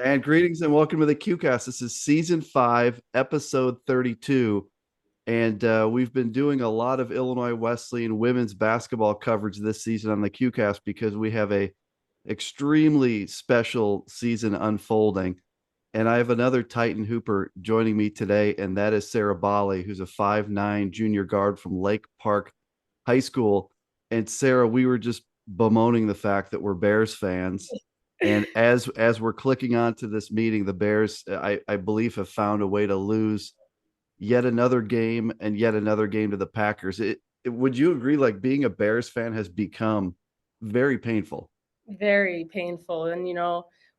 And greetings and welcome to the QCast. This is season 5, episode 32. And we've been doing a lot of Illinois Wesleyan women's basketball coverage this season on the QCast because we have a extremely special season unfolding. And I have another Titan Hooper joining me today, and that is Sara Balli, who's a 5'9 junior guard from Lake Park High School. And Sara, we were just bemoaning the fact that we're Bears fans. And as we're clicking onto this meeting, the Bears, I believe, have found a way to lose yet another game and yet another game to the Packers. Would you agree? Like being a Bears fan has become very painful. Very painful. And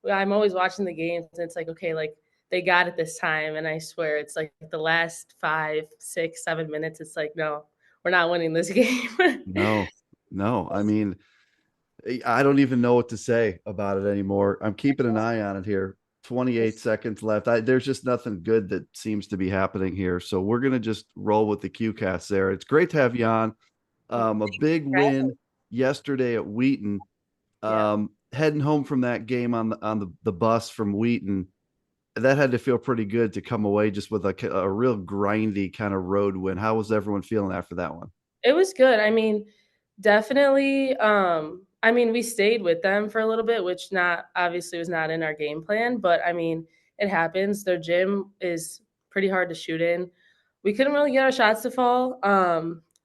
I'm always watching the games and it's like, okay, like they got it this time. And I swear it's like the last 5, 6, 7 minutes. It's like, no, we're not winning this game. No, no. I mean, I don't even know what to say about it anymore. I'm keeping an eye on it here. 28 seconds left. There's just nothing good that seems to be happening here. So we're going to just roll with the QCast there. It's great to have you on. A big win yesterday at Wheaton. Yeah. Heading home from that game on the bus from Wheaton, that had to feel pretty good to come away just with a real grindy kind of road win. How was everyone feeling after that one? It was good. I mean, definitely. I mean, we stayed with them for a little bit, which not obviously was not in our game plan, but I mean, it happens. Their gym is pretty hard to shoot in. We couldn't really get our shots to fall.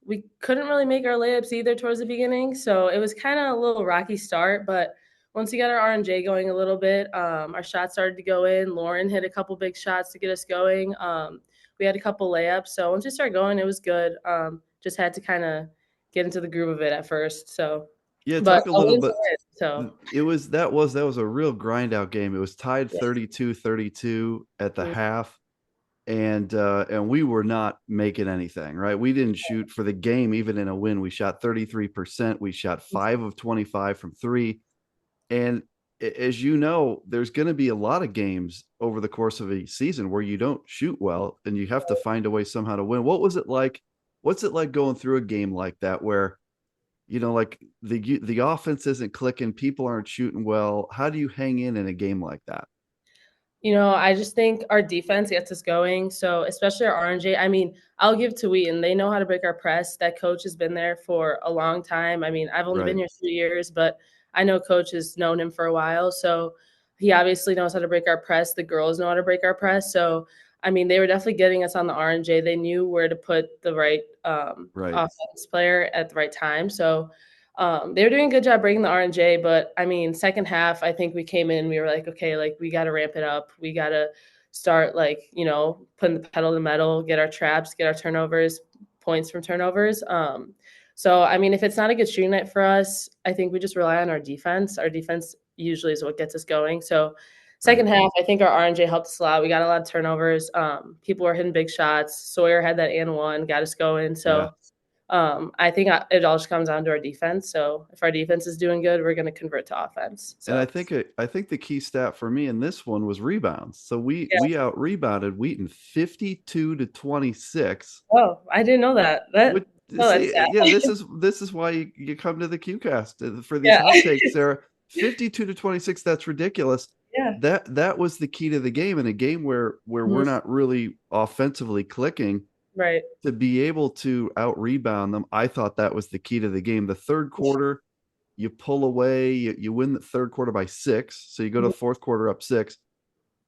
We couldn't really make our layups either towards the beginning, so it was kind of a little rocky start. But once we got our R&J going a little bit, our shots started to go in. Lauren hit a couple big shots to get us going. We had a couple layups, so once we started going, it was good. Just had to kind of get into the groove of it at first. So, Yeah, but talk a a little win's a bit. win. So, That was a real grind out game. It was tied yeah. 32-32 at the Mhm. half, and we were not making anything, right? We didn't shoot for the game even in a win. We shot 33%. We shot 5 of 25 from 3. And as you know, there's going to be a lot of games over the course of a season where you don't shoot well and you have to find a way somehow to win. What was it like? What's it like going through a game like that where like the offense isn't clicking, people aren't shooting well? How do you hang in a game like that? I just think our defense gets us going. So, especially our RNJ. I mean, I'll give to Wheaton. They know how to break our press. That coach has been there for a long time. I mean, I've only been Right. here 3 years, but I know coach has known him for a while. So, he obviously knows how to break our press. The girls know how to break our press. So, I mean, they were definitely getting us on the RNJ. They knew where to put the right Right. offense player at the right time. So, they were doing a good job breaking the R&J, but I mean, second half, I think we came in, we were like, okay, like we got to ramp it up. We got to start like, putting the pedal to the metal, get our traps, get our turnovers, points from turnovers. So, I mean, if it's not a good shooting night for us, I think we just rely on our defense. Our defense usually is what gets us going. So, Right. second half, I think our R&J helped us a lot. We got a lot of turnovers. People were hitting big shots. Sawyer had that and one, got us going. Yeah. So, I think it all just comes down to our defense. So if our defense is doing good, we're going to convert to offense. And I So think I think the key stat for me in this one was rebounds. So we yeah. we out rebounded Wheaton 52 to 26. Oh, I didn't know that. Which, Oh, that's see, yeah, sad. this is why you come to the QCast for these Yeah. hot takes, Sarah. 52 to 26, that's ridiculous. Yeah. That was the key to the game, in a game where we're Mhm. not really offensively clicking. Right. To be able to out rebound them, I thought that was the key to the game. The third quarter, you pull away, you win the third quarter by 6, so you go to Mhm. the fourth quarter up 6.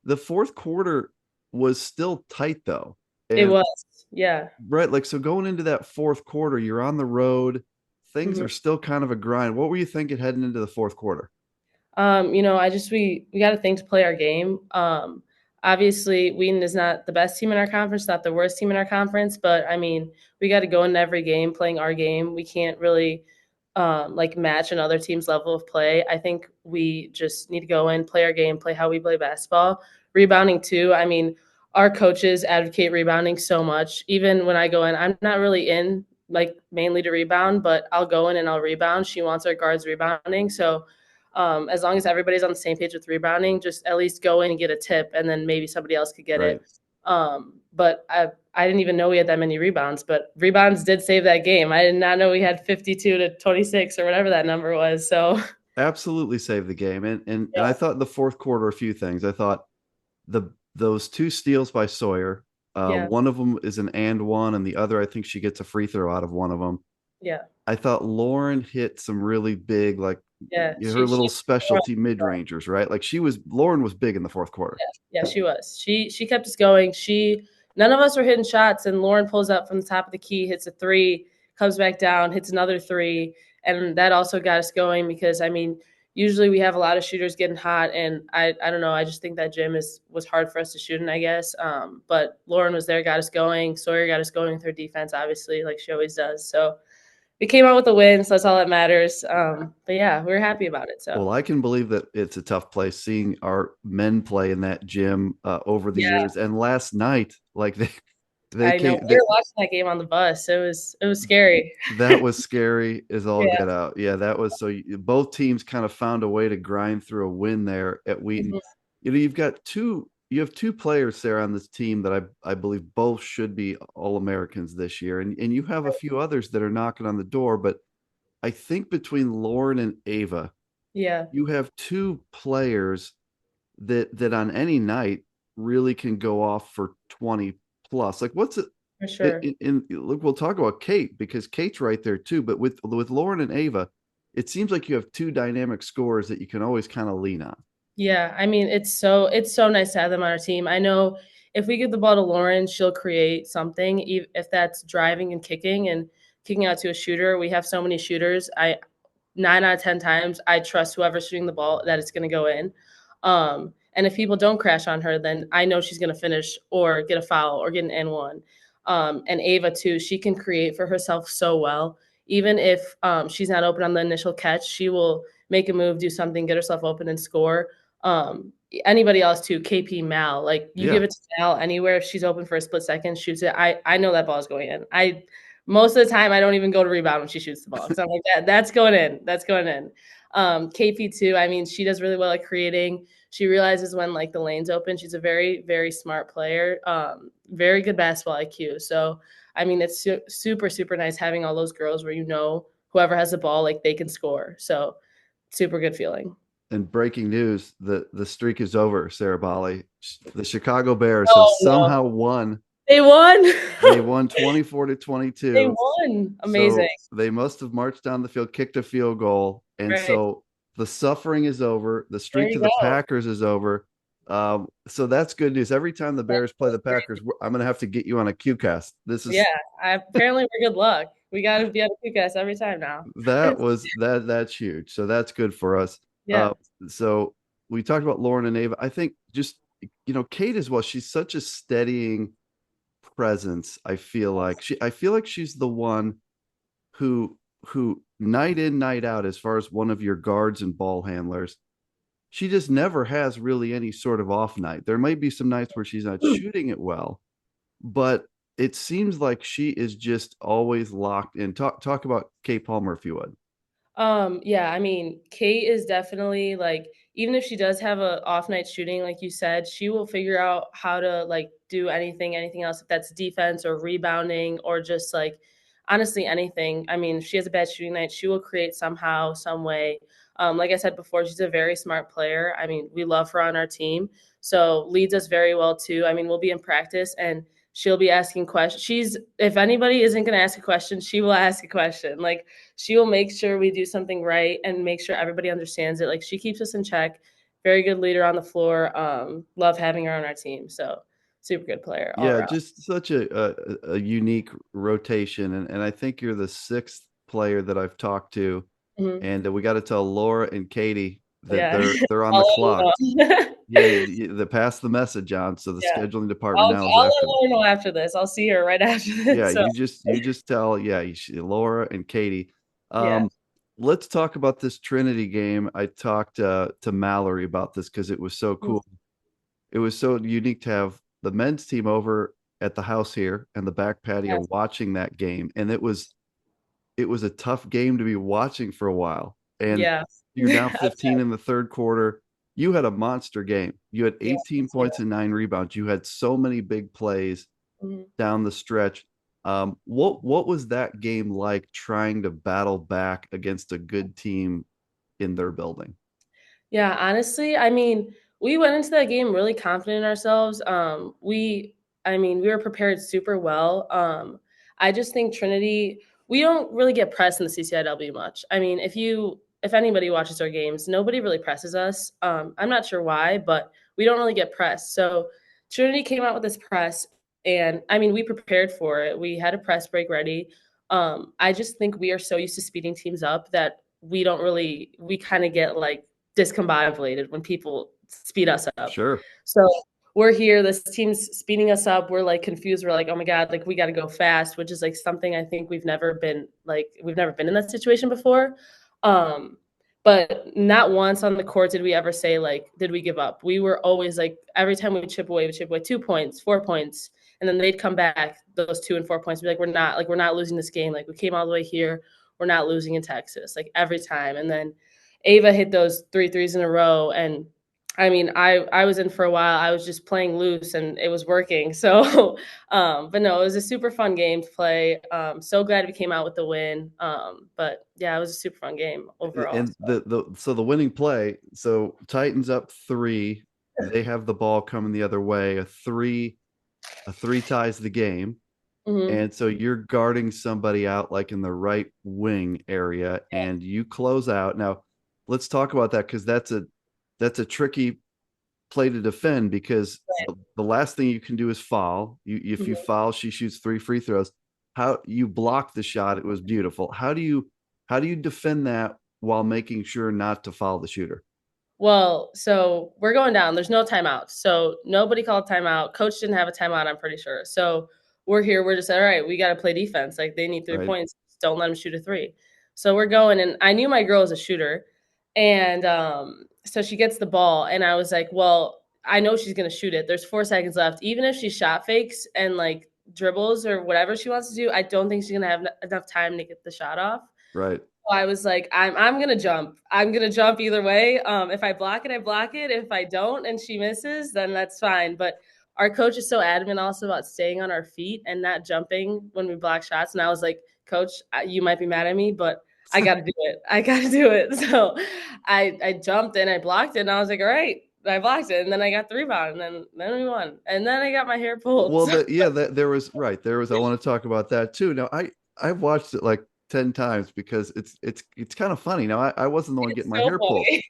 The fourth quarter was still tight though. It And was. Yeah. right, like, so going into that fourth quarter, you're on the road, things Mhm. are still kind of a grind. What were you thinking heading into the fourth quarter? I just we got to think to play our game. Obviously, Wheaton is not the best team in our conference, not the worst team in our conference, but I mean, we got to go into every game playing our game. We can't really like match another team's level of play. I think we just need to go in, play our game, play how we play basketball. Rebounding too. I mean, our coaches advocate rebounding so much. Even when I go in, I'm not really in like mainly to rebound, but I'll go in and I'll rebound. She wants our guards rebounding, so as long as everybody's on the same page with rebounding, just at least go in and get a tip, and then maybe somebody else could get Right. it. But I didn't even know we had that many rebounds, but rebounds did save that game. I did not know we had 52 to 26 or whatever that number was. So Absolutely saved the game. And I Yeah, thought in the fourth quarter a few things. I thought those two steals by Sawyer, yeah, one of them is an and one, and the other I think she gets a free throw out of one of them. yeah, I thought Lauren hit some really big, like yeah. her little She specialty mid rangers, right? Like Lauren was big in the fourth quarter. yeah, she was. She kept us going. None of us were hitting shots, and Lauren pulls up from the top of the key, hits a three, comes back down, hits another three, and that also got us going because I mean, usually we have a lot of shooters getting hot, and I don't know, I just think that gym is was hard for us to shoot in, I guess. But Lauren was there, got us going. Sawyer got us going with her defense, obviously, like she always does. So we came out with a win, so that's all that matters. But yeah, we were happy about it. So Well, I can believe that it's a tough place seeing our men play in that gym over the yeah, years. And last night, like they I know came, we were watching that game on the bus. It was scary. that was scary as all Yeah. get out. Yeah, that was so both teams kind of found a way to grind through a win there at Wheaton. Mhm. You have two players there on this team that I believe both should be all Americans this year. And you have a few others that are knocking on the door, but I think between Lauren and Ava, Yeah, you have two players that on any night really can go off for 20 plus. Like what's it for sure. look, we'll talk about Kate because Kate's right there too, but with Lauren and Ava, it seems like you have two dynamic scorers that you can always kind of lean on. Yeah, I mean, it's so nice to have them on our team. I know if we give the ball to Lauren, she'll create something, if that's driving and kicking out to a shooter. We have so many shooters. I 9 out of 10 times, I trust whoever's shooting the ball that it's going to go in. And if people don't crash on her, then I know she's going to finish or get a foul or get an N one. And Ava too, she can create for herself so well. Even if she's not open on the initial catch, she will make a move, do something, get herself open and score. Anybody else too, KP Mal, like you Yeah. give it to Mal anywhere, if she's open for a split second, shoots it. I know that ball is going in. I Most of the time I don't even go to rebound when she shoots the ball because I'm like that's going in, that's going in. KP too. I mean, she does really well at creating. She realizes when like the lane's open. She's a very very smart player. Very good basketball IQ. So I mean, it's super super nice having all those girls where whoever has the ball like they can score. So super good feeling. And breaking news, the streak is over, Sara Balli. The Chicago Bears have Oh no, somehow won. they won. They won 24 to They 22. won. Amazing. So they must have marched down the field, kicked a field goal. And Right. so the suffering is over. The There streak to you the go. Packers is over. So that's good news. Every time the Bears play the Packers, I'm going to have to get you on a QCast. This Yeah, is apparently we're good luck. We got to be able to guess every time now. that's huge. So that's good for us. Yeah. Uh, so we talked about Lauren and Ava. I think just Kate as well. She's such a steadying presence. I feel like she's the one who night in night out, as far as one of your guards and ball handlers, she just never has really any sort of off night. There might be some nights where she's not shooting it well, but it seems like she is just always locked in. Talk about Kate Palmer if you would. Yeah, I mean, Kate is definitely like, even if she does have a off night shooting, like you said, she will figure out how to like do anything else, if that's defense or rebounding or just like honestly anything. I mean, if she has a bad shooting night, she will create somehow, some way. Like I said before, she's a very smart player. I mean, we love her on our team. So leads us very well too. I mean, we'll be in practice and she'll be asking questions. If anybody isn't going to ask a question, she will ask a question. Like she will make sure we do something right and make sure everybody understands it. Like she keeps us in check. Very good leader on the floor. Love having her on our team. So super good player all Yeah, around. just such a unique rotation, and I think you're the sixth player that I've talked to, Mhm. and we got to tell Laura and Katie that Yeah, they're on the I'll let clock. you know. Yeah, the pass the message, John. So the Yeah, scheduling department I'll now is I'll let after them. Laura know after this. I'll see her right after Yeah, this. So you just tell Laura and Katie. yeah. Let's talk about this Trinity game. I talked to Mallory about this because it was so Mm, cool. It was so unique to have the men's team over at the house here and the back patio yes. watching that game, and it was a tough game to be watching for a while. And Yeah. you're down I'll 15 in the third quarter. You had a monster game. You had yeah, 18 yeah. points and 9 rebounds. You had so many big plays Mhm. down the stretch. What was that game like trying to battle back against a good team in their building. Yeah, honestly, I mean, we went into that game really confident in ourselves. I mean, we were prepared super well. I just think Trinity, we don't really get pressed in the CCIW much. I mean, if anybody watches our games, nobody really presses us. I'm not sure why, but we don't really get pressed. So Trinity came out with this press, and I mean, we prepared for it. We had a press break ready. I just think we are so used to speeding teams up that we kind of get like discombobulated when people speed us up. Sure. So we're here, this team's speeding us up. We're like confused. We're like, oh my God, like we got to go fast, which is like something I think we've never been in that situation before. Um, but not once on the court did we ever say like, did we give up? We were always like, every time we chip away 2 points, 4 points, and then they'd come back those 2 and 4 points. Be like, we're not losing this game. Like we came all the way here. We're not losing in Texas, like every time. And then Ava hit those 3 threes in a row, and I mean, I was in for a while. I was just playing loose, and it was working. So, but no, it was a super fun game to play. So glad we came out with the win. But yeah, it was a super fun game overall. And the winning play, so Titans up 3, they have the ball coming the other way. A three ties the game. Mm-hmm. And so you're guarding somebody out like in the right wing area and you close out. Now, let's talk about that because that's a tricky play to defend because the last thing you can do is foul. If you Mm-hmm. foul, she shoots 3 free throws. How you block the shot, it was beautiful. How do you defend that while making sure not to foul the shooter? Well, so we're going down. There's no timeout. So nobody called timeout. Coach didn't have a timeout, I'm pretty sure. So we're here. We're just all right. We got to play defense. Like they need three Right. points. Don't let them shoot a three. So we're going, and I knew my girl was a shooter, and so she gets the ball, and I was like, well, I know she's gonna shoot it. There's 4 seconds left. Even if she shot fakes and like dribbles or whatever she wants to do, I don't think she's gonna have enough time to get the shot off. Right. I was like, I'm gonna jump. I'm gonna jump either way. If I block it, I block it. If I don't and she misses, then that's fine. But our coach is so adamant also about staying on our feet and not jumping when we block shots. And I was like, Coach, you might be mad at me, but I got to do it. I got to do it. So I jumped and I blocked it, and I was like, all right, I blocked it, and then I got the rebound, and then we won, and then I got my hair pulled. Well, So. there was right. There was I want to talk about that too. Now I've watched it like 10 times because it's kind of funny. Now I wasn't the one It's getting my so hair pulled. funny.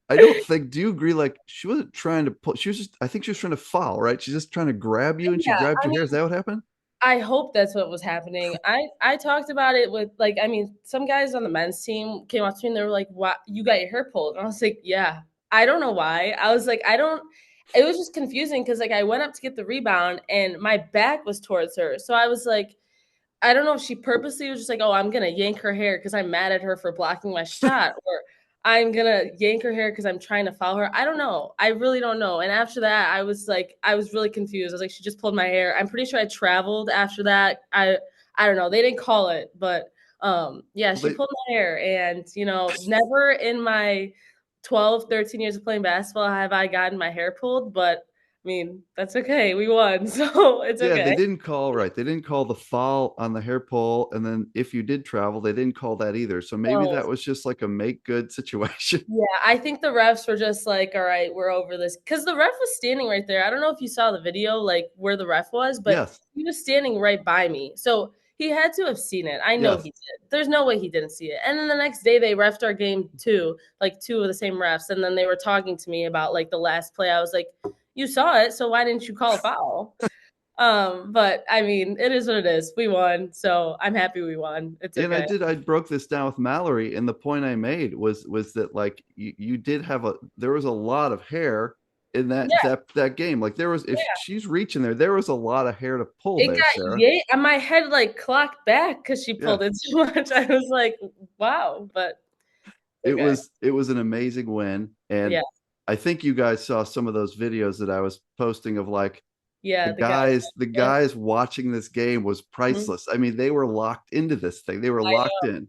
I don't think. Do you agree? Like she wasn't trying to pull. She was just. I think she was trying to foul. Right. She's just trying to grab you, and she Yeah, grabbed I your mean, hair. Is that what happened? I hope that's what was happening. I talked about it with like I mean some guys on the men's team came up to me and they were like, "What? You got your hair pulled?" And I was like, "Yeah." I don't know why. I was like, I don't. It was just confusing because like I went up to get the rebound and my back was towards her, so I was like, I don't know if she purposely was just like, "Oh, I'm gonna yank her hair because I'm mad at her for blocking my shot," or "I'm gonna yank her hair because I'm trying to foul her." I don't know. I really don't know. And after that, I was like, I was really confused. I was like, she just pulled my hair. I'm pretty sure I traveled after that. I don't know. They didn't call it, but yeah, Well, she pulled my hair, and never in my 12, 13 years of playing basketball have I gotten my hair pulled, but I mean, that's okay. We won, so it's yeah, they okay. didn't call right. They didn't call the foul on the hair pull, and then if you did travel, they didn't call that either. So maybe No. that was just like a make good situation. Yeah, I think the refs were just like, all right, we're over this. Because the ref was standing right there. I don't know if you saw the video, like where the ref was, but Yes. he was standing right by me. So he had to have seen it. I know Yes. he did. There's no way he didn't see it. And then the next day they refed our game too, like two of the same refs. And then they were talking to me about like the last play. I was like, you saw it, so why didn't you call a foul? But I mean, it is what it is. We won, so I'm happy we won. It's And okay. I broke this down with Mallory, and the point I made was that like you did have there was a lot of hair in that Yeah. that game. Like there was, if she's reaching there was a lot of hair to pull It there, got Sarah. yay and my head, like, clocked back because she Yeah. pulled it too much. I was like, "Wow," but okay. It was an amazing win. And Yeah. I think you guys saw some of those videos that I was posting of like Yeah, the guys. the Yeah. guys watching this game was Mhm. priceless. I mean, they were locked into this thing. They were I locked know. in.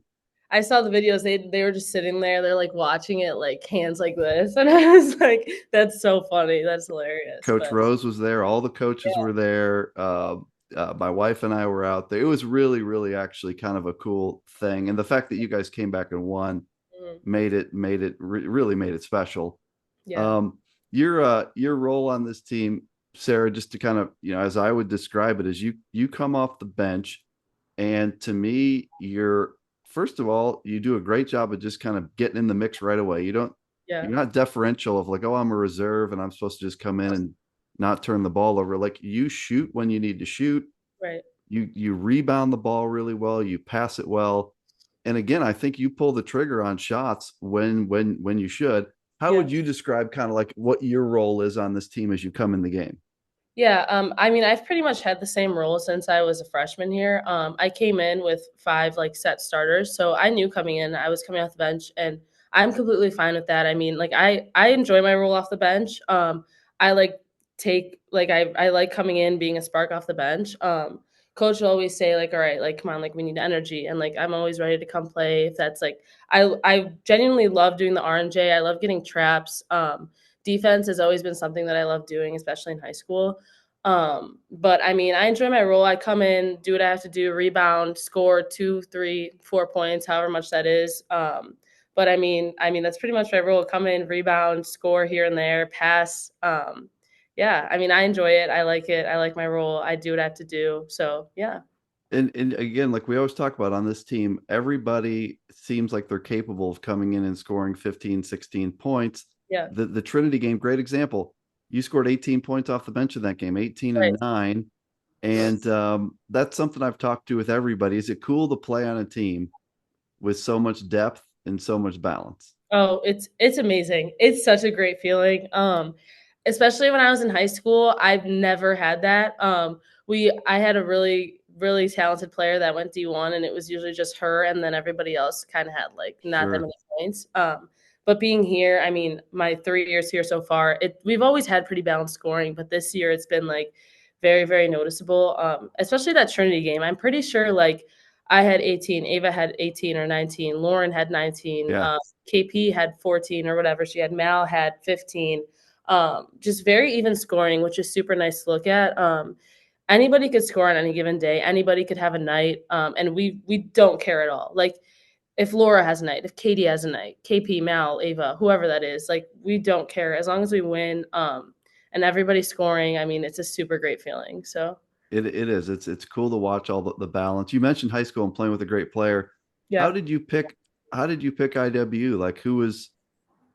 I saw the videos. They were just sitting there. They're, like, watching it, like, hands like this, and I was like, "That's so funny. That's hilarious." Coach But Rose was there. All the coaches yeah. were there. My wife and I were out there. It was really, really actually kind of a cool thing. And the fact that you guys came back and won really made it special. Yeah. Um, your role on this team, Sarah, just to kind of, as I would describe it, is you come off the bench, and to me, you're first of all, you do a great job of just kind of getting in the mix right away. Yeah. You're not deferential of like, oh, I'm a reserve and I'm supposed to just come in and not turn the ball over. Like you shoot when you need to shoot. Right. You rebound the ball really well, you pass it well. And again, I think you pull the trigger on shots when you should. How Yeah. would you describe kind of like what your role is on this team as you come in the game? Yeah, I mean, I've pretty much had the same role since I was a freshman here. I came in with five like set starters, so I knew coming in I was coming off the bench, and I'm completely fine with that. I mean, like I enjoy my role off the bench. I like take like I like coming in being a spark off the bench. Coach will always say like, all right, like come on, like we need energy, and like I'm always ready to come play. If that's like I genuinely love doing the RNJ. I love getting traps. Defense has always been something that I love doing, especially in high school. But I mean, I enjoy my role. I come in, do what I have to do, rebound, score 2, 3, 4 points, however much that is. But I mean that's pretty much my role. Come in, rebound, score here and there, pass. Yeah, I mean, I enjoy it. I like it. I like my role. I do what I have to do. So yeah, And again, like we always talk about on this team, everybody seems like they're capable of coming in and scoring 15, 16 points. yeah, The Trinity game, great example. You scored 18 points off the bench in that game, 18 right. and 9. And that's something I've talked to with everybody. Is it cool to play on a team with so much depth and so much balance? Oh, it's amazing. It's such a great feeling. Especially when I was in high school, I've never had that. I had a really talented player that went D1, and it was usually just her, and then everybody else kind of had like not that Sure. many points. But being here, I mean, my 3 years here so far, we've always had pretty balanced scoring, but this year it's been like very noticeable. Especially that Trinity game. I'm pretty sure like I had 18, Ava had 18 or 19, Lauren had 19, Yeah. KP had 14 or whatever. She had Mal had 15. Just very even scoring, which is super nice to look at. Anybody could score on any given day. Anybody could have a night, and we don't care at all. Like if Laura has a night, if Katie has a night, KP, Mal, Ava, whoever that is, like we don't care as long as we win. And everybody's scoring. I mean, it's a super great feeling. So It is. It's cool to watch all the balance. You mentioned high school and playing with a great player. How yeah. did you pick how did you pick IW? Like who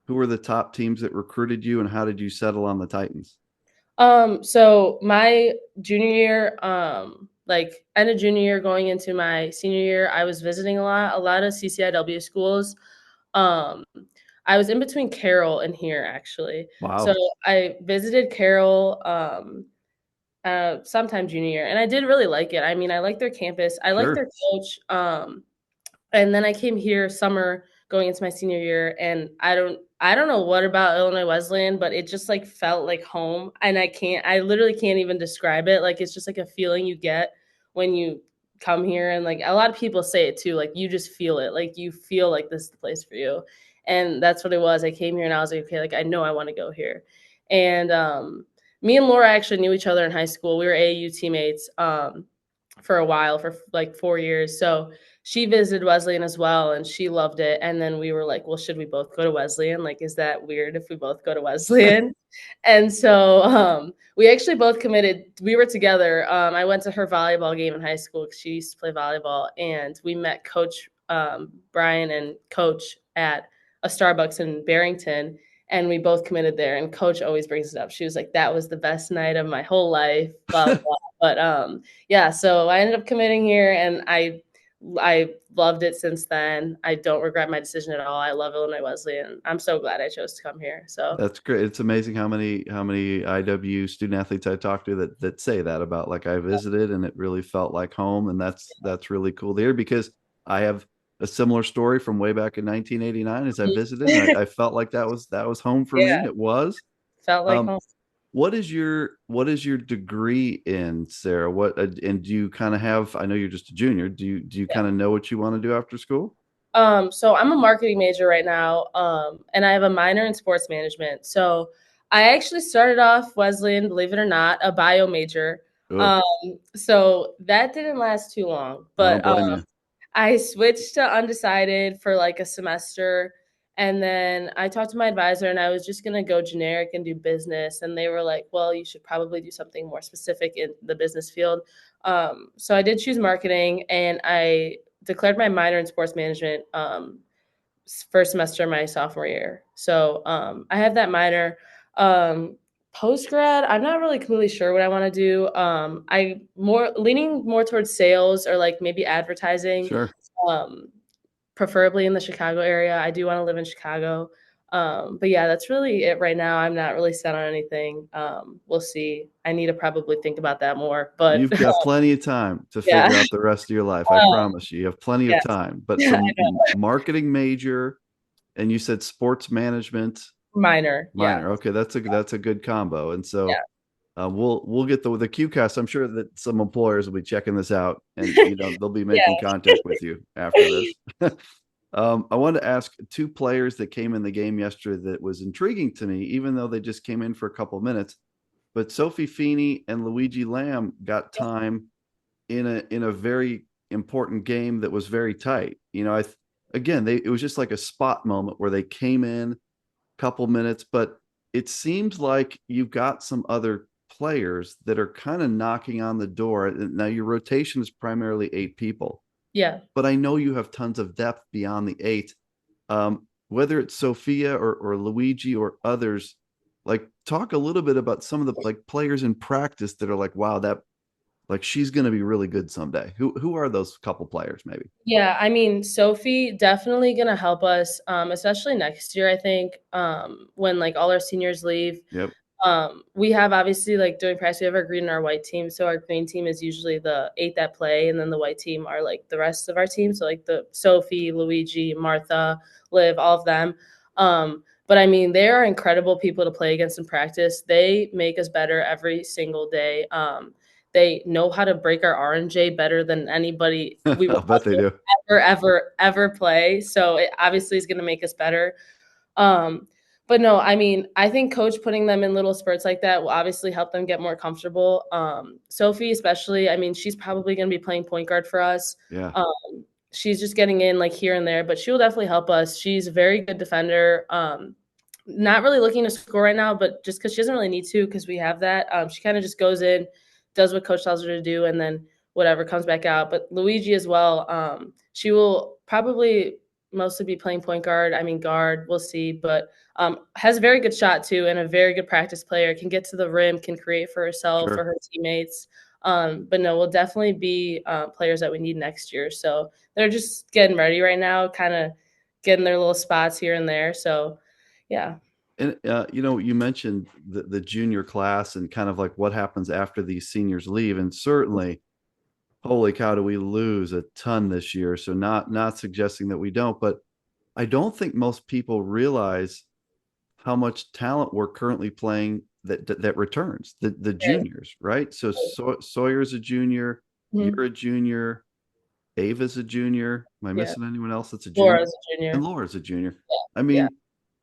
were the top teams that recruited you and how did you settle on the Titans? So my junior year, like end of junior year going into my senior year, I was visiting a lot of CCIW schools. Um, I was in between Carroll and here actually. So Wow. I visited Carroll sometime junior year, and I did really like it. I mean, I like their campus. I like Sure. their coach. And then I came here summer going into my senior year, and I don't know what about Illinois Wesleyan, but it just like felt like home, and I literally can't even describe it. Like it's just like a feeling you get when you come here, and like a lot of people say it too. Like you just feel it, like you feel like this is the place for you, and that's what it was. I came here and I was like, okay, like I know I want to go here, and me and Laura actually knew each other in high school. We were AAU teammates. For a while for like 4 years. So she visited Wesleyan as well and she loved it. And then we were like, well, should we both go to Wesleyan? Like, is that weird if we both go to Wesleyan? And so we actually both committed. We were together. I went to her volleyball game in high school because she used to play volleyball. And we met Coach Brian and Coach at a Starbucks in Barrington. And we both committed there. And Coach always brings it up. She was like, that was the best night of my whole life, blah, blah, blah. But yeah, so I ended up committing here and I loved it since then. I don't regret my decision at all. I love Illinois Wesleyan. I'm so glad I chose to come here. So That's great. It's amazing how many IW student athletes I talk to that say that about like I visited and it really felt like home, and that's really cool to hear because I have a similar story from way back in 1989 as I visited and I felt like that was home for yeah, me. It was. felt like Um, home. what is your degree in, Sarah? What and do you kind of have? I know you're just a junior. Do you Yeah. kind of know what you want to do after school? So I'm a marketing major right now, and I have a minor in sports management. So I actually started off Wesleyan, believe it or not, a bio major. Ugh, Um, so that didn't last too long, I don't but blame you. I switched to undecided for like a semester. And then I talked to my advisor and I was just going to go generic and do business. And they were like, well, you should probably do something more specific in the business field. So I did choose marketing and I declared my minor in sports management first semester of my sophomore year. So I have that minor. Post grad, I'm not really completely sure what I want to do. I more leaning more towards sales or like maybe advertising. Sure. Um, Preferably in the Chicago area. I do want to live in Chicago. But yeah, that's really it right now. I'm not really set on anything. We'll see. I need to probably think about that more. But You've got plenty of time to yeah, figure out the rest of your life. I promise you, you have plenty of yes, time. But I so know. marketing major, and you said sports management Minor. Yeah, minor. Okay, that's a good combo. And so yeah, we'll get the QCast. I'm sure that some employers will be checking this out, and they'll be making yeah, contact with you after this. I wanted to ask two players that came in the game yesterday that was intriguing to me, even though they just came in for a couple of minutes. But Sophie Feeney and Luigi Lamb got time in a very important game that was very tight. Again, it was just like a spot moment where they came in a couple minutes, but it seems like you've got some other players that are kind of knocking on the door. Now your rotation is primarily 8 people, yeah. but I know you have tons of depth beyond the 8. Whether it's Sophia or Luigi or others, like talk a little bit about some of the like players in practice that are like, wow, that like she's going to be really good someday. Who are those couple players maybe? Yeah, I mean, Sophie definitely gonna help us, especially next year. I think when like all our seniors leave, Yep. we have obviously like during practice we have our green and our white team. So our green team is usually the 8 that play, and then the white team are like the rest of our team. So like the Sophie, Luigi, Martha, Liv, all of them. But I mean, they are incredible people to play against in practice. They make us better every single day. They know how to break our RNJ better than anybody we will I'll bet they do. ever play. So it obviously is going to make us better. Um, but no, I mean, I think coach putting them in little spurts like that will obviously help them get more comfortable. Sophie, especially, I mean, she's probably going to be playing point guard for us. Yeah. She's just getting in like here and there, but she will definitely help us. She's a very good defender. Not really looking to score right now, but just because she doesn't really need to, because we have that. She kind of just goes in, does what coach tells her to do, and then whatever comes back out. But Luigi as well. She will probably mostly be playing point guard. I mean, guard. We'll see, but has a very good shot too, and a very good practice player. Can get to the rim, can create for herself, for Sure. her teammates. But no, we'll definitely be players that we need next year. So they're just getting ready right now, kind of getting their little spots here and there. So yeah. And you mentioned the junior class and kind of like what happens after these seniors leave, and certainly, holy cow, do we lose a ton this year? So not suggesting that we don't, but I don't think most people realize how much talent we're currently playing that returns the Right. juniors, right? So, Sawyer's a junior, Mhm. you're a junior, Ava's a junior. Am I Yeah. missing anyone else that's a junior? Laura's a And junior. Laura's a junior. I Yeah. mean,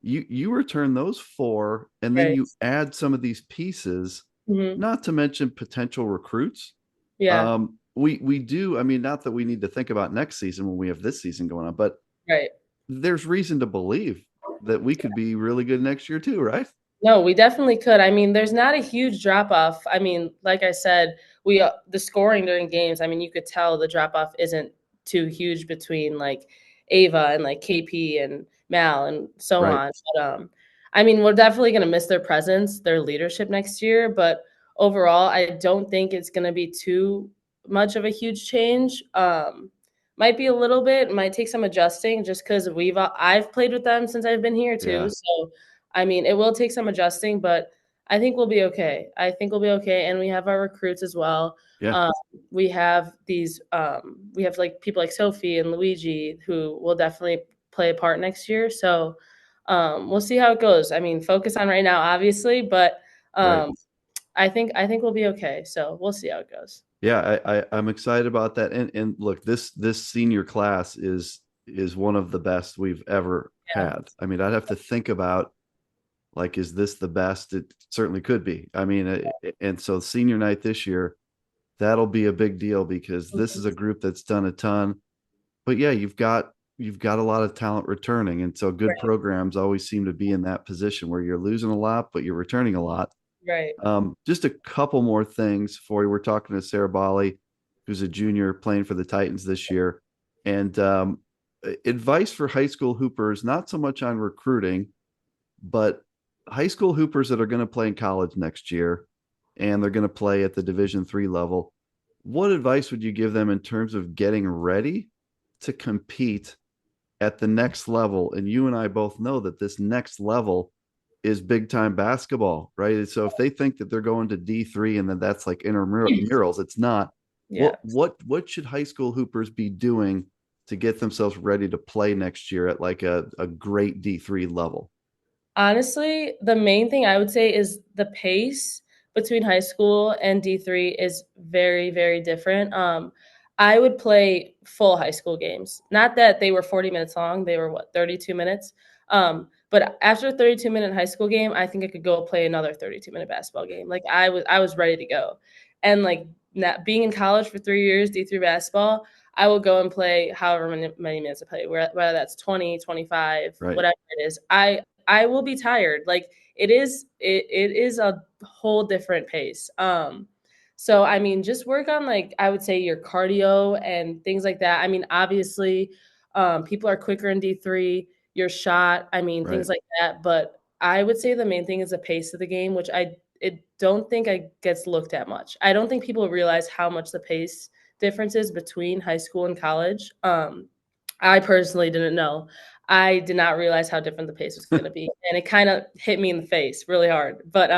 you return those 4, and then Right. you add some of these pieces, Mhm. not to mention potential recruits. Yeah. We do. I mean, not that we need to think about next season when we have this season going on, but Right. there's reason to believe that we could be really good next year too, right? No, we definitely could. I mean, there's not a huge drop off. I mean, like I said, we the scoring during games. I mean, you could tell the drop off isn't too huge between like Ava and like KP and Mal and so Right. on. But I mean, we're definitely going to miss their presence, their leadership next year. But overall, I don't think it's going to be too much of a huge change. Might be a little bit. Might take some adjusting just because I've played with them since I've been here too. Yeah. So I mean, it will take some adjusting, but I think we'll be okay. I think we'll be okay, and we have our recruits as well. Yeah. Um, we have we have like people like Sophie and Luigi who will definitely play a part next year. So we'll see how it goes. I mean, focus on right now, obviously, but Right. um, I think we'll be okay. So we'll see how it goes. Yeah. I'm excited about that. And look, this senior class is one of the best we've ever Yeah. had. I mean, I'd have to think about like, is this the best? It certainly could be. I mean, and so senior night this year, that'll be a big deal because this is Mhm. a group that's done a ton. But yeah, you've got you've got a lot of talent returning, and so good Right. programs always seem to be in that position where you're losing a lot, but you're returning a lot. Right. Just a couple more things for you. We're talking to Sara Balli, who's a junior playing for the Titans this year, and advice for high school hoopers, not so much on recruiting, but high school hoopers that are going to play in college next year, and they're going to play at the Division 3 level. What advice would you give them in terms of getting ready to compete at the next level? And you and I both know that this next level is big time basketball, right? So if they think that they're going to D3 and then that's like intramurals, it's not. Yeah. What should high school hoopers be doing to get themselves ready to play next year at like a great D3 level? Honestly, the main thing I would say is the pace between high school and D3 is very, very different. I would play full high school games. Not that they were 40 minutes long, they were what, 32 minutes. But after a 32-minute high school game, I think I could go play another 32-minute basketball game. Like I was ready to go. And like not being in college for 3 years, D3 basketball, I will go and play however many minutes I play, whether that's 20, 25, Right. whatever it is. I will be tired. Like it is a whole different pace. So I mean, just work on like I would say your cardio and things like that. I mean, obviously, people are quicker in D3. Your shot, I mean, Right. things like that. But I would say the main thing is the pace of the game, which I don't think I gets looked at much. I don't think people realize how much the pace difference is between high school and college. I personally didn't know. I did not realize how different the pace was going to be, and it kind of hit me in the face really hard. But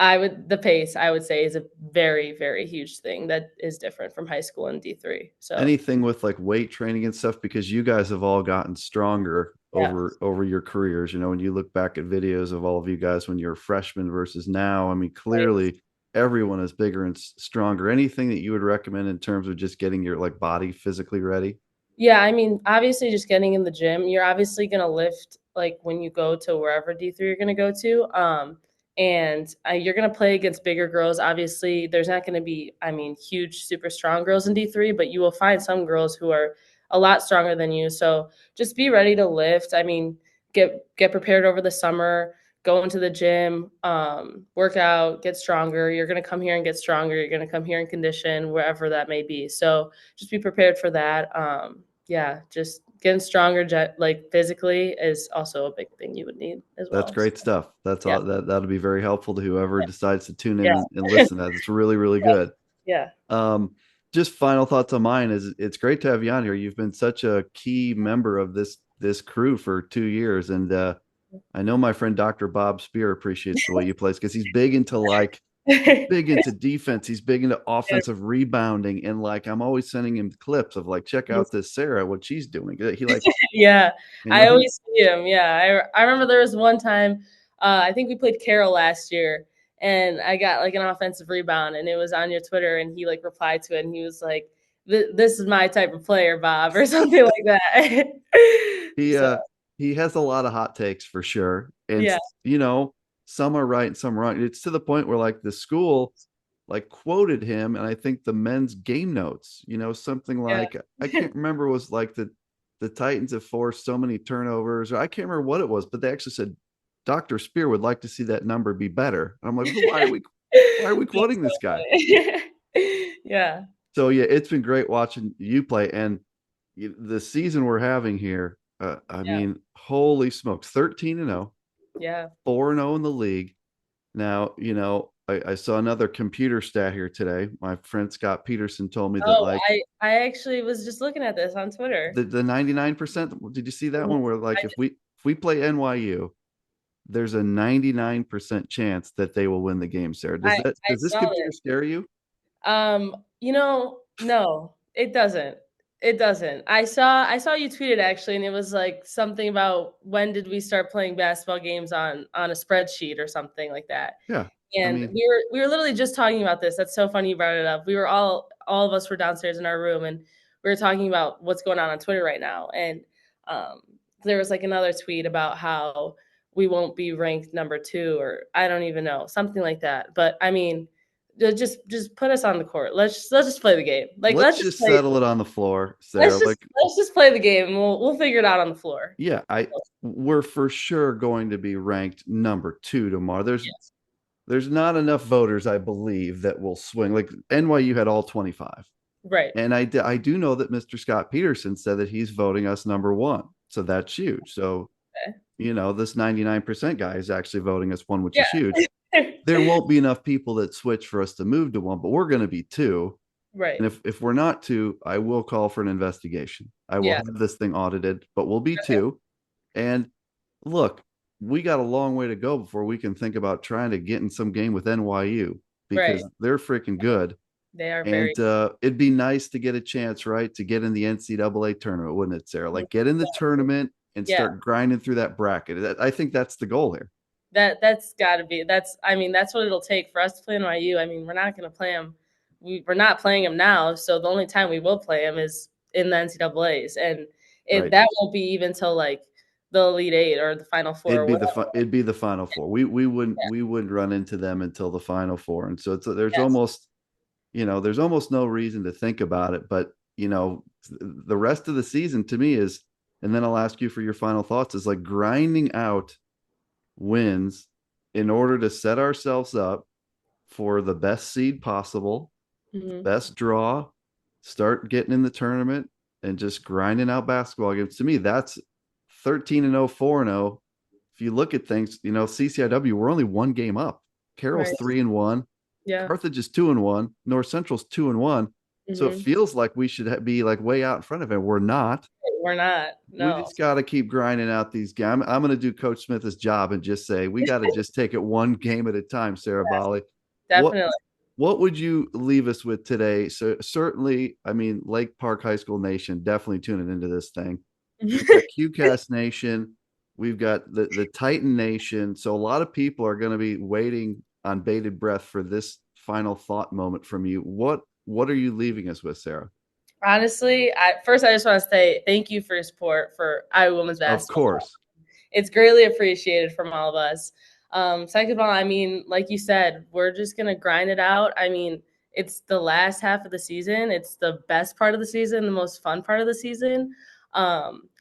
the pace I would say is a very very huge thing that is different from high school and D3. So Anything with like weight training and stuff, because you guys have all gotten stronger yeah, over your careers. When you look back at videos of all of you guys when you're freshmen versus now, I mean, right. clearly everyone is bigger and stronger. Anything that you would recommend in terms of just getting your like body physically ready? Yeah, I mean, obviously, just getting in the gym, you're obviously gonna lift like when you go to wherever D3 you're gonna go to, and you're gonna play against bigger girls. Obviously, there's not gonna be, I mean, huge, super strong girls in D3, but you will find some girls who are a lot stronger than you. So just be ready to lift. I mean, get prepared over the summer. Go into the gym, work out, get stronger. You're gonna come here and get stronger. You're gonna come here and condition wherever that may be. So just be prepared for that. Yeah, just getting stronger, like physically, is also a big thing you would need as That's well. So, great stuff. That's yeah, all that'll be very helpful to whoever decides to tune in yeah, and listen to that. It's really, really good. yeah, Um, just final thoughts on mine is it's great to have you on here. You've been such a key member of this crew for 2 years, and I know my friend Dr. Bob Spear appreciates the way you play because he's yeah, big into defense. He's big into offensive rebounding, and like I'm always sending him clips of like check out this Sarah what she's doing. He like yeah. I he always see him. Yeah, I remember there was one time. I think we played Carol last year, and I got like an offensive rebound, and it was on your Twitter, and he like replied to it, and he was like, "This is my type of player, Bob," or something like that. he So uh he has a lot of hot takes for sure, and yeah, you know some are right and some are wrong. It's to the point where like the school like quoted him, and I think the men's game notes, something yeah, like I can't remember was like the Titans have forced so many turnovers, or I can't remember what it was, but they actually said Dr. Spear would like to see that number be better. And I'm like, well, why are we That's quoting so this guy? funny. Yeah, So yeah, it's been great watching you play, and the season we're having here. I yeah, mean, holy smokes, 13-0, yeah. 4-0 in the league. Now, I saw another computer stat here today. My friend Scott Peterson told me that Oh, like I actually was just looking at this on Twitter. the 99%, did you see that Mhm. one where like if we play NYU, there's a 99% chance that they will win the game, Sarah. Does I that I does this saw computer this. scare you? No, it doesn't. It doesn't. I saw you tweeted actually, and it was like something about when did we start playing basketball games on a spreadsheet or something like that. Yeah. I And mean, we were literally just talking about this. That's so funny you brought it up. We were all of us were downstairs in our room, and we were talking about what's going on Twitter right now. And um, there was like another tweet about how we won't be ranked number 2, or I don't even know, something like that. But I mean, Just put us on the court. Let's just play the game. Like Let's just settle it on the floor, Sarah. Like, let's just play the game. And we'll figure it out on the floor. yeah, we're for sure going to be ranked number 2 tomorrow. Yes. There's not enough voters, I believe, that will swing. Like NYU had all 25. Right. And I do know that Mr. Scott Peterson said that he's voting us number 1. So that's huge. So, Okay. this 99% guy is actually voting us 1, which Yeah. is huge. There won't be enough people that switch for us to move to 1, but we're going to be 2. Right. And if we're not 2, I will call for an investigation. I will Yeah. have this thing audited, but we'll be Okay. 2. And look, we got a long way to go before we can think about trying to get in some game with NYU Right. because they're freaking good. They are very. And it'd be nice to get a chance, right, to get in the NCAA tournament, wouldn't it, Sarah? Like get in the tournament and Yeah. start grinding through that bracket. I think that's the goal here. That's got to be. I mean, that's what it'll take for us to play NYU. I mean, we're not going to play them. We're not playing them now. So the only time we will play them is in the NCAA's, and Right. that won't be even till like the Elite Eight or the Final Four or whatever. It'd be the Final Four. Yeah. We wouldn't run into them until the Final Four. And so Yes. there's almost no reason to think about it. But the rest of the season to me is, and then I'll ask you for your final thoughts, is like grinding out wins in order to set ourselves up for the best seed possible, Mm-hmm. best draw, start getting in the tournament and just grinding out basketball games. To me, that's 13-0, 4-0. If you look at things, CCIW, we're only 1 game up. Carroll's Right. 3-1. Yeah. Carthage is 2-1. North Central's 2-1. So it Mm-hmm. feels like we should be like way out in front of it. We're not. We're not. We No. just got to keep grinding out these games. I'm going to do Coach Smith's job and just say we got to just take it 1 game at a time, Sara Yes, Balli. What definitely. what would you leave us with today? So certainly, I mean, Lake Park High School Nation definitely tuning into this thing. We've got QCast Nation. We've got the Titan Nation. So a lot of people are going to be waiting on bated breath for this final thought moment from you. What are you leaving us with, Sarah? Honestly, first I just want to say thank you for your support for Iowa women's Of basketball. course. It's greatly appreciated from all of us. Second of all, I mean, like you said, we're just gonna grind it out. I mean, it's the last half of the season. It's the best part of the season, the most fun part of the season.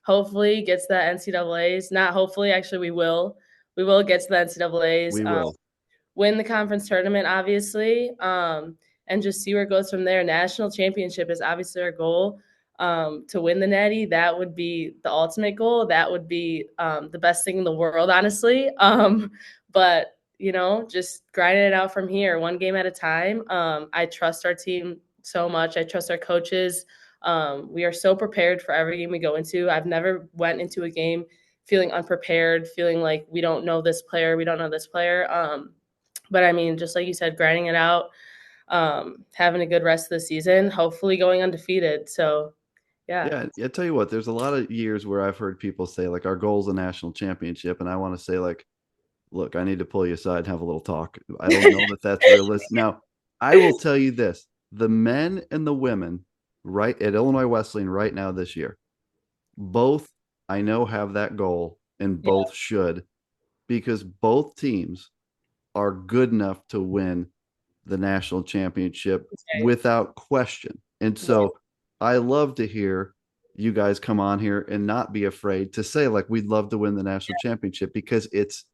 Hopefully, gets the NCAA's. Not hopefully, actually, we will. We will get to the NCAA's. We will. Win the conference tournament, obviously, and just see where it goes from there. National championship is obviously our goal. To win the Natty, that would be the ultimate goal. That would be the best thing in the world, honestly. But just grinding it out from here, 1 game at a time. I trust our team so much. I trust our coaches. We are so prepared for every game we go into. I've never went into a game feeling unprepared, feeling like we don't know this player, we don't know this player. But I mean, just like you said, grinding it out, having a good rest of the season, hopefully going undefeated. So, yeah. Yeah, I tell you what, there's a lot of years where I've heard people say like our goal is a national championship, and I want to say like, look, I need to pull you aside and have a little talk. I don't know that that's realistic. Now, I will tell you this: the men and the women, right at Illinois Wesleyan right now this year, both I know have that goal, and Yeah. both should, because both teams are good enough to win the national championship Okay. without question. And so I love to hear you guys come on here and not be afraid to say like we'd love to win the national championship because it's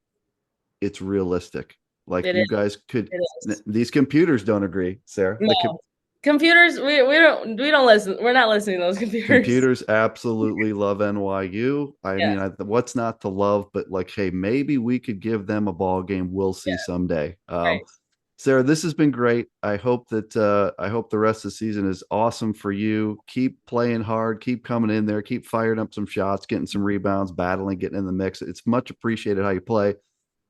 realistic. Like It you is. guys could. It is. These computers don't agree, Sarah. No. Computers, we don't listen. We're not listening to those computers. Computers absolutely love NYU. I Yeah. mean, what's not to love? But like, hey, maybe we could give them a ball game. We'll see Yeah. someday. Right. Sarah, this has been great. I hope the rest of the season is awesome for you. Keep playing hard, keep coming in there, keep firing up some shots, getting some rebounds, battling, getting in the mix. It's much appreciated how you play.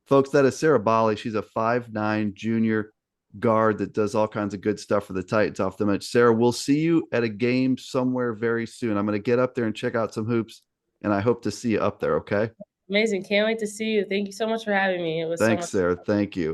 Folks, that is Sara Balli. She's a 5'9" junior guard that does all kinds of good stuff for the Titans off the bench. Sarah, we'll see you at a game somewhere very soon. I'm going to get up there and check out some hoops, and I hope to see you up there, okay? Amazing. Can't wait to see you. Thank you so much for having me. It was so Thanks, much Sarah. fun. Thank you.